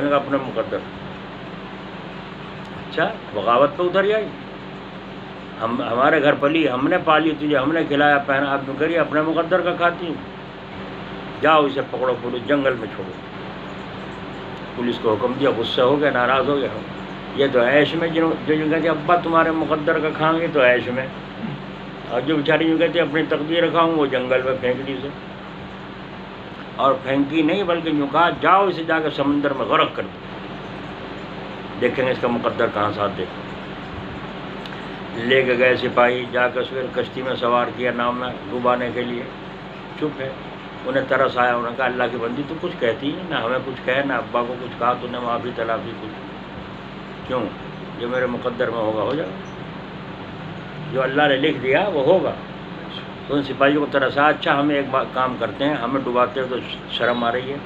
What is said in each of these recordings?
میں نے کہا اپنے مقدر. اچھا بغاوت پہ اتر جائی. ہمارے گھر پلی, ہم نے پالی تجھے, ہم نے کھلایا پہنا, اب تم کریے اپنے مقدر کا کھاتی ہوں. جاؤ اسے پکڑو, پولیس جنگل میں چھوڑو. پولیس کو حکم دیا, غصہ ہو گیا, ناراض ہو گیا. یہ تو عیش میں جو کہتے ابا تمہارے مقدر کا کھائیں گے تو عیش میں, اور جو بیچاری جو کہتے اپنی تقدیر کھاؤں وہ جنگل میں پھینک دی سے. اور پھینکی نہیں بلکہ یوں کہا جاؤ اسے جا کے سمندر میں غرق کر دو, دیکھیں گے اس کا مقدر کہاں ساتھ دے. لے کے گئے سپاہی, جا کے پھر کشتی میں سوار کیا ناؤ میں ڈبانے کے لیے. چپ ہے. انہیں ترس آیا, انہوں نے کہا اللہ کی بندی تو کچھ کہتی ہے, نہ ہمیں کچھ کہے نہ ابا کو کچھ کہا, تو نے معافی تلافی کچھ کیوں؟ جو میرے مقدر میں ہوگا ہو جائے گا, جو اللہ نے لکھ دیا وہ ہوگا. تو ان سپاہیوں کو ترس آیا, اچھا ہمیں ایک کام کرتے ہیں, ہمیں ڈباتے ہوئے تو شرم آ رہی ہے,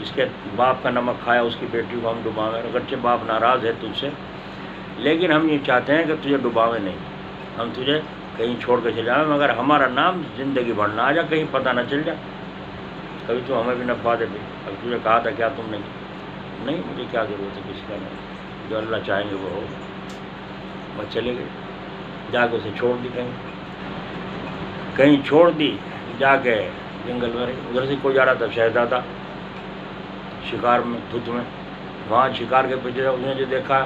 اس کے باپ کا نمک کھایا اس کی بیٹی کو ہم ڈباویں, اگرچہ باپ ناراض ہے تجھ سے, لیکن ہم یہ چاہتے ہیں کہ تجھے ڈباویں نہیں, ہم تجھے کہیں چھوڑ کے چلے جائیں, مگر ہمارا نام زندگی بھر نہ آ جائے, کہیں پتہ نہ چل جائے, کبھی تو ہمیں بھی نفع دے دے. اب تجھے کہا تھا کیا تم نے نہیں, مجھے کیا ضرورت ہے کسی کا نہیں, جو اللہ چاہیں گے وہ ہوگا. بس چلے گئے, جا کے اسے چھوڑ دی, کہیں چھوڑ دی, جا کے جنگل میں. ادھر سے کوئی جا رہا تھا شہزادہ شکار میں, دھت میں, وہاں شکار کے پیچھے اس نے جو دیکھا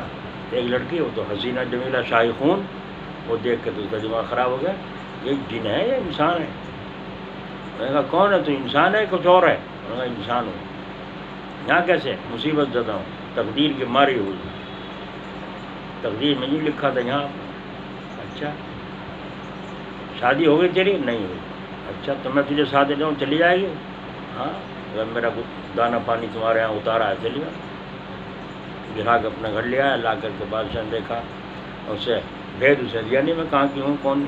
ایک لڑکی, وہ تو حسینہ جمیلہ شاہی خون, وہ دیکھ کے تو اس کا دماغ خراب ہو گیا, یہ جن ہے یا انسان ہے؟ میں نے کہا کون ہے تو؟ انسان ہے کچھ اور ہے؟ میں نے کہا انسان ہوں. یہاں کیسے؟ مصیبت زدہ ہوں, تقدیر کی ماری ہوئی, تقدیر میں نہیں لکھا تھا یہاں. اچھا شادی ہو گئی تیری؟ نہیں ہوئی. اچھا تو میں تجھے ساتھ لے جاؤں, چلی جائے گی؟ ہاں اگر میرا دانہ پانی تمہارے یہاں اتارا ہے چلی جاؤ. گرا کے اپنے گھر لے آیا, لا کر کے بادشاہ نے دیکھا, اسے بھید اسے دیا نہیں میں کہاں کی ہوں کون.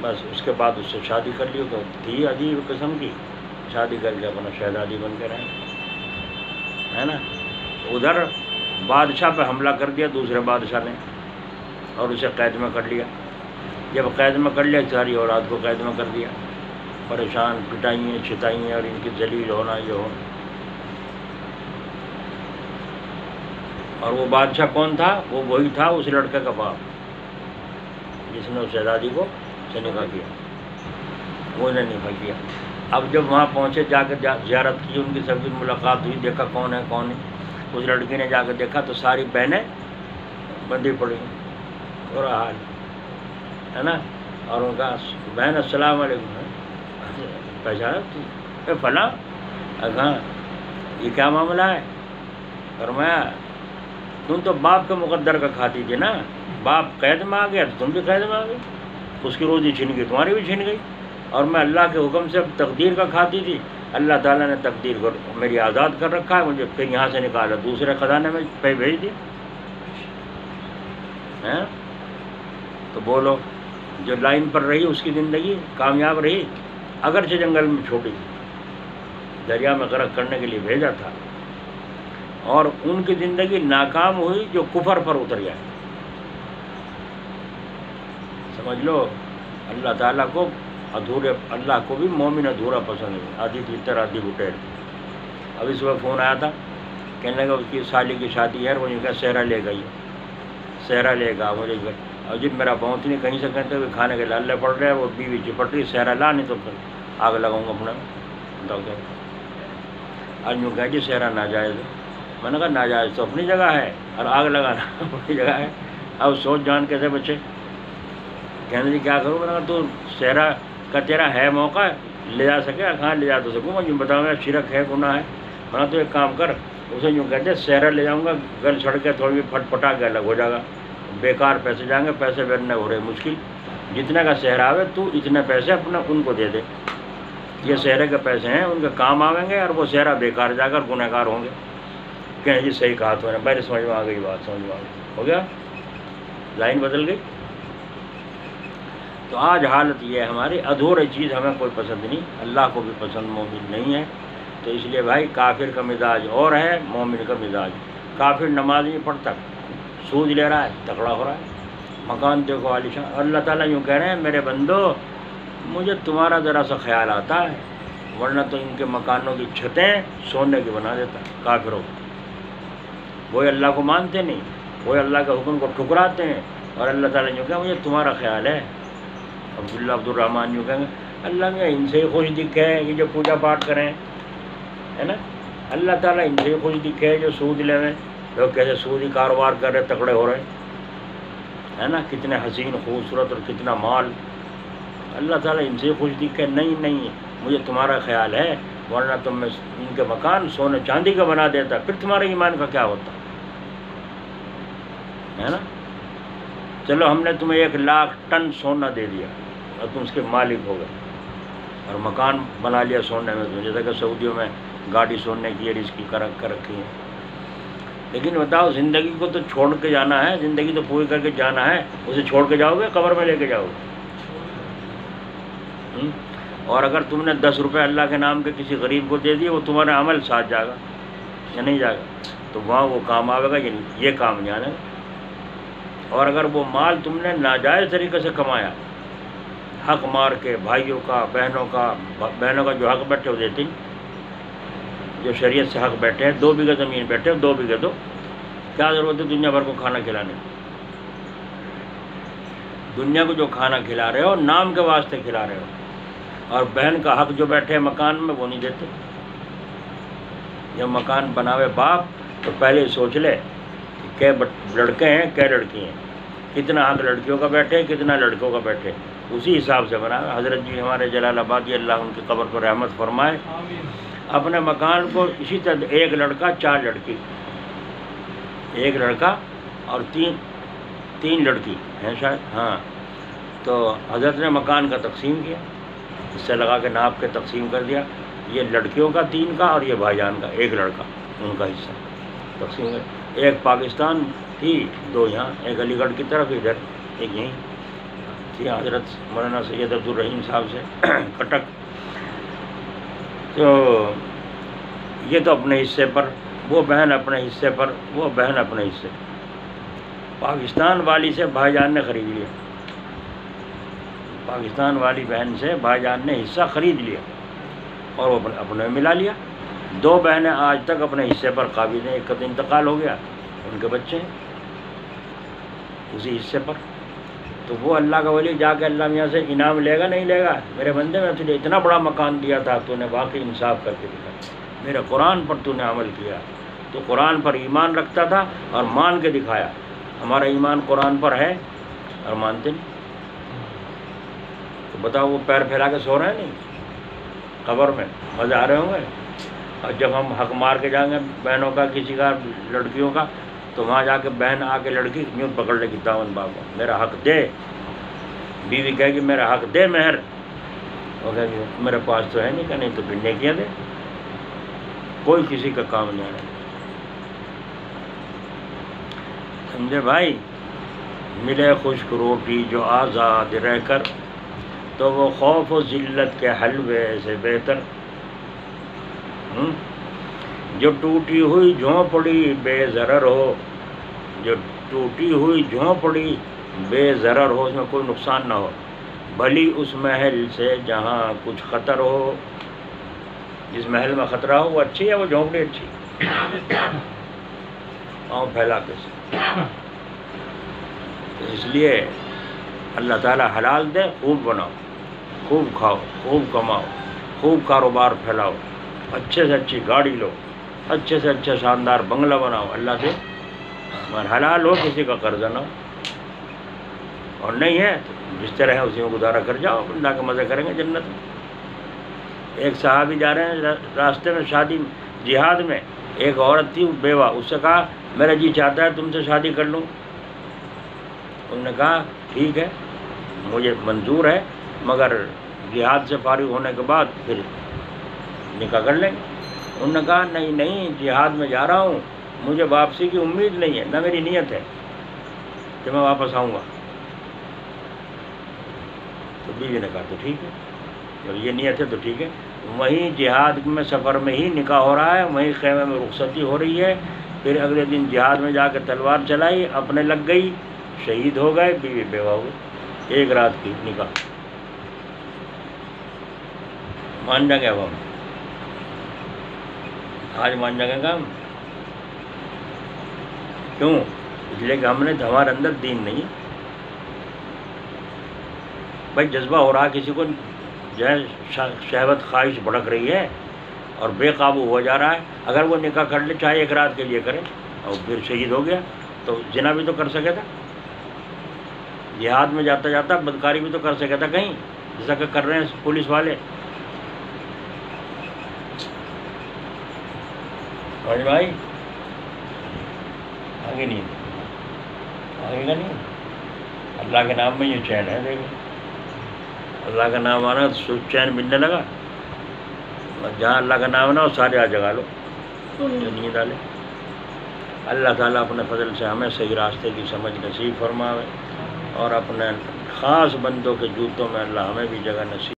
بس اس کے بعد اس سے شادی کر لی, تو تھی عجیب قسم کی, شادی کر کے اپنا شہزادی بن کے رہے, ہے نا. ادھر بادشاہ پہ حملہ کر دیا دوسرے بادشاہ نے, اور اسے قید میں کر لیا. جب قید میں کر لیا, ساری اولاد کو قید میں کر دیا, پریشان, پٹائیں چھتائیں, اور ان کی ذلیل ہونا یہ ہونا. اور وہ بادشاہ کون تھا؟ وہ وہی تھا اس لڑکے کا باپ جس نے اس شہزادی کو سے نکاح کیا, وہ نے نکاح کیا. اب جب وہاں پہنچے, جا کے زیارت کی, ان کی سب کی ملاقات ہوئی, دیکھا کون ہے کون ہے. اس لڑکی نے جا کے دیکھا تو ساری بہنیں بندھی پڑی, اور حال ہے نا. اور ان کا بہن السلام علیکم, پہچانا فلاں؟ کہاں یہ کیا معاملہ ہے؟ فرمایا تم تو باپ کے مقدر کا کھاتی تھی نا, باپ قید میں آ گیا تو تم بھی قید میں آ گئی, اس کی روزی چھن گئی تمہاری بھی چھن گئی. اور میں اللہ کے حکم سے تقدیر کا کھاتی تھی, اللہ تعالیٰ نے تقدیر کو میری آزاد کر رکھا ہے, مجھے پھر یہاں سے نکالا, دوسرے خزانے میں پہ بھیج دیا. تو بولو, جو لائن پر رہی اس کی زندگی کامیاب رہی, اگرچہ جنگل میں چھوٹی تھی, دریا میں غرق کرنے کے لیے بھیجا تھا, اور ان کی زندگی ناکام ہوئی جو کفر پر اتر جائے. سمجھ لو, اللہ تعالیٰ کو ادھورے, اللہ کو بھی مومن ادھورا پسند ہے, آدھی تیتر آدھی بٹیر. ابھی صبح فون آیا تھا, کہنے لگا اس کی سالی کی شادی ہے, وہ یہ کہ صحرا لے گئی, صحرا لے گا مجھے. اور جب میرا پہنچ نہیں کہیں سے کہتے ہوئے کھانے کے لالے پڑ رہے, وہ بیوی چپٹ رہی, صحرا لا نہیں تو پھر آگ لگاؤں گا اپنا. آج یوں کہ جی صحرا ناجائز ہے. میں نے کہا ناجائز تو اپنی جگہ ہے, اور آگ لگانا اپنی جگہ ہے. اب سوچ جان کیسے بچے. کہنے جی کیا کروں؟ میں نے کہا تو صحرا کا تیرا ہے موقع, لے جا سکے, کہاں لے جا تو سکوں میں, یوں بتاؤں گا شرک ہے گناہ ہے. میں نے تو ایک کام کر, اسے یوں کہتے صحرا لے جاؤں گا, گل چھڑ کے تھوڑی پھٹ پٹا کے الگ ہو جائے گا, بیکار پیسے جائیں گے, پیسے بیرنے ہو رہے مشکل. جتنے کا صحرا آوے تو اتنے پیسے اپنے ان کو دے دے, یہ صحرے کے پیسے ہیں, ان کے کام آویں گے, اور وہ صحرا بیکار جا کر گنہ گار ہوں گے. کہیں جی صحیح کہا تو نے, پہلے سمجھ میں آ گئی بات, سمجھ میں آ گئی, ہو گیا, لائن بدل گئی. تو آج حالت یہ ہے ہماری, ادھورے چیز ہمیں کوئی پسند نہیں, اللہ کو بھی پسند مومن نہیں ہے. تو اس لیے بھائی کافر کا مزاج اور ہے, مومن کا مزاج. کافر نماز نہیں پڑھتا, سود لے رہا ہے, تکڑا ہو رہا ہے, مکان دیکھو عالیشان. اللہ تعالیٰ یوں کہہ رہے ہیں میرے بندو, مجھے تمہارا ذرا سا خیال آتا ہے, ورنہ تو ان کے مکانوں کی چھتیں سونے کی بنا دیتا کافروں کو. وہی اللہ کو مانتے نہیں, وہی اللہ کے حکم کو ٹھکراتے ہیں. اور اللہ تعالیٰ یوں کہ مجھے تمہارا خیال ہے. عبداللہ عبد الرحمن یوں کہیں گے اللہ میں ان سے خوش دکھے کہ جو پوجا پاٹ کریں, ہے نا. اللہ تعالیٰ ان سے خوش دکھے جو سود لے رہے, لوگ کیسے سودی کاروبار کر رہے, تکڑے ہو رہے, ہے نا, کتنے حسین خوبصورت اور کتنا مال. اللہ تعالیٰ ان سے خوش دکھے نہیں مجھے تمہارا خیال ہے, ورنہ تم میں ان کے مکان سونے چاندی کا بنا دیتا, پھر تمہارے ایمان کا کیا ہوتا, ہے نا. چلو ہم نے تمہیں 1,00,000 ٹن سونا دے دیا اور تم اس کے مالک ہو گئے اور مکان بنا لیا سونے میں, جیسا کہ سعودیوں میں گاڑی سونے کی اس کی کر رکھی ہے. لیکن بتاؤ زندگی کو تو چھوڑ کے جانا ہے, زندگی تو پوری کر کے جانا ہے, اسے چھوڑ کے جاؤ گے قبر میں لے کے جاؤ گے. اور اگر تم نے 10 روپے اللہ کے نام کے کسی غریب کو دے دیے, وہ تمہارا عمل ساتھ جائے گا یا نہیں جائے گا, تو وہاں وہ کام آئے گا یا نہیں, یہ کام نہیں آنے گا. اور اگر وہ مال تم نے ناجائز طریقے سے کمایا, حق مار کے, بھائیوں کا بہنوں کا جو حق بیٹھے وہ دیتے, جو شریعت سے حق بیٹھے ہیں, 2 بیگھے زمین بیٹھے 2 بیگھے دو, کیا ضرورت ہے دنیا بھر کو کھانا کھلانے. دنیا کو جو کھانا کھلا رہے ہو نام کے واسطے کھلا رہے ہو, اور بہن کا حق جو بیٹھے مکان میں وہ نہیں دیتے. جب مکان بناوے باپ تو پہلے سوچ لے کہ لڑکے ہیں کہ لڑکی ہیں, کتنا حق لڑکیوں کا بیٹھے کتنا لڑکوں کا بیٹھے, اسی حساب سے بناوے. حضرت جی ہمارے جلال آبادی اللہ ان کی قبر کو رحمت فرمائے, اپنے مکان کو اسی طرح 1 لڑکا 4 لڑکی, 1 لڑکا اور 3 لڑکی ہیں شاید, ہاں. تو حضرت نے مکان کا تقسیم کیا, اس سے لگا کے ناپ کے تقسیم کر دیا, یہ لڑکیوں کا 3 کا اور یہ بھائی جان کا 1 لڑکا, ان کا حصہ تقسیم کر. 1 پاکستان تھی, 2 یہاں, 1 علی گڑھ کی طرف, ادھر 1 یہیں تھی حضرت مولانا سید عبد الرحیم صاحب سے کٹک. تو یہ تو اپنے حصے پر, وہ بہن اپنے حصے پر, وہ بہن اپنے حصے. پاکستان والی سے بھائی جان نے خرید لیا, پاکستان والی بہن سے بھائی جان نے حصہ خرید لیا اور وہ اپنے ملا لیا. 2 بہنیں آج تک اپنے حصے پر قابض ہیں, ایک کا تو انتقال ہو گیا, ان کے بچے ہیں اسی حصے پر. تو وہ اللہ کا ولی جا کے اللہ میاں سے انعام لے گا نہیں لے گا, میرے بندے میں تجھے اتنا بڑا مکان دیا تھا, تو نے واقعی انصاف کر کے دکھا, میرے قرآن پر تو نے عمل کیا, تو قرآن پر ایمان رکھتا تھا اور مان کے دکھایا. ہمارا ایمان قرآن پر ہے اور مانتے نہیں, تو بتاؤ وہ پیر پھیلا کے سو رہے ہیں نہیں قبر میں, مزے آ رہے ہوں گے. اور جب ہم حق مار کے جائیں گے بہنوں کا, کسی کا, لڑکیوں کا, تو وہاں جا کے بہن آ کے لڑکی یوں پکڑ لے گی دامن بابا, میرا حق دے. بیوی کہے گی میرا حق دے مہر, وہ کہے گی میرے پاس تو ہے نہیں, کہ نہیں تو پھر نیکیاں دے. کوئی کسی کا کام نہیں آنا, سمجھے بھائی. ملے خشک روٹی جو آزاد رہ کر, تو وہ خوف و ذلت کے حلوے سے بہتر. جو ٹوٹی ہوئی جھونپڑی بے ضرر ہو, جو ٹوٹی ہوئی جھونپڑی بے ضرر ہو, اس میں کوئی نقصان نہ ہو, بھلی اس محل سے جہاں کچھ خطر ہو. جس محل میں خطرہ ہو وہ اچھی ہے, وہ جھونپڑی اچھی, پاؤں پھیلا کے سے. تو اس لیے اللہ تعالیٰ حلال دے, خوب بناؤ, خوب کھاؤ, خوب کماؤ, خوب کاروبار پھیلاؤ, اچھے سے اچھی گاڑی لو, اچھے سے اچھا شاندار بنگلہ بناؤ اللہ سے, مگر حلال ہو, کسی کا قرضہ نہ ہو. اور نہیں ہے تو جس طرح ہے اسی میں گزارا کر جاؤ, اللہ کے مزے کریں گے جنت میں. ایک صحابی جا رہے ہیں راستے میں شادی جہاد میں, ایک عورت تھی بیوہ, اس سے کہا میرا جی چاہتا ہے تم سے شادی کر لوں. انہوں نے کہا ٹھیک ہے مجھے منظور ہے, مگر جہاد سے فارغ ہونے کے بعد پھر نکاح کر لیں گے. انہوں نے کہا نہیں جہاد میں جا رہا ہوں, مجھے واپسی کی امید نہیں ہے, نہ میری نیت ہے کہ میں واپس آؤں گا. تو بیوی نے کہا تو ٹھیک ہے, جب یہ نیت ہے تو ٹھیک ہے. وہیں جہاد میں سفر میں ہی نکاح ہو رہا ہے, وہیں خیمے میں رخصتی ہو رہی ہے. پھر اگلے دن جہاد میں جا کے تلوار چلائی, اپنے لگ گئی, شہید ہو گئے, بیوی بیوہ ہو گئی, 1 رات کی نکاح. مان جائیں گے اب ہم، آج مان جائیں گے ہم؟ کیوں؟ اس لیے کہ ہمارے اندر دین نہیں. بھائی جذبہ ہو رہا کسی کو جو ہے شہوت خواہش بھڑک رہی ہے اور بے قابو ہو جا رہا ہے، اگر وہ نکاح کر لے چاہے ایک رات کے لیے کرے اور پھر شہید ہو گیا تو زنا بھی تو کر سکے تھا، جہاد میں جاتا جاتا بدکاری بھی تو کر سکے تھا کہیں، جیسا کہ کر رہے ہیں پولیس والے. سمجھ میں آئی؟ آگے نہیں، آگے کا نہیں. اللہ کے نام میں یہ چین ہے، دیکھو اللہ کا نام آنا تو چین ملنے لگا. جہاں اللہ کا نام نا وہ سارے آ جگا لو جو نیند ڈالے. اللہ تعالیٰ اپنے فضل سے ہمیں صحیح راستے کی سمجھ نصیب فرماوے اور اپنے خاص بندوں کے جوتوں میں اللہ ہمیں بھی جگہ نصیب